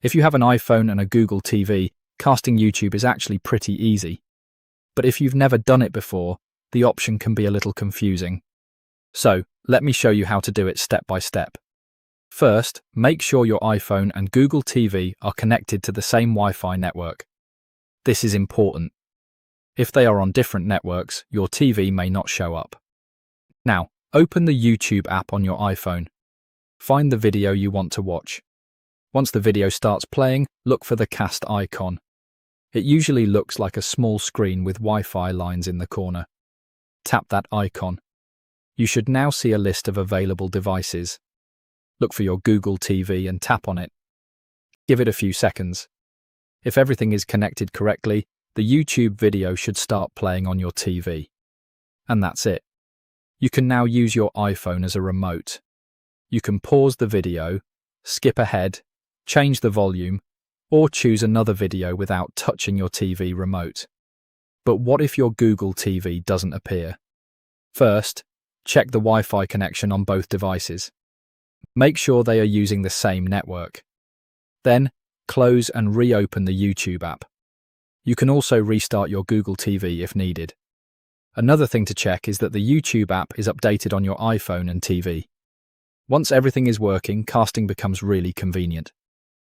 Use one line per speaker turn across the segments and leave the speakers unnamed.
If you have an iPhone and a Google TV, casting YouTube is actually pretty easy. But if you've never done it before, the option can be a little confusing. So, let me show you how to do it step by step. First, make sure your iPhone and Google TV are connected to the same Wi-Fi network. This is important. If they are on different networks, your TV may not show up. Now, open the YouTube app on your iPhone. Find the video you want to watch. Once the video starts playing, look for the cast icon. It usually looks like a small screen with Wi-Fi lines in the corner. Tap that icon. You should now see a list of available devices. Look for your Google TV and tap on it. Give it a few seconds. If everything is connected correctly, the YouTube video should start playing on your TV. And that's it. You can now use your iPhone as a remote. You can pause the video, skip ahead, change the volume, or choose another video without touching your TV remote. But what if your Google TV doesn't appear? First, check the Wi-Fi connection on both devices. Make sure they are using the same network. Then, close and reopen the YouTube app. You can also restart your Google TV if needed. Another thing to check is that the YouTube app is updated on your iPhone and TV. Once everything is working, casting becomes really convenient.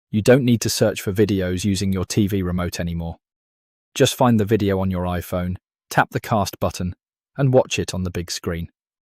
You don't need to search for videos using your TV remote anymore. Just find the video on your iPhone, tap the cast button, and watch it on the big screen.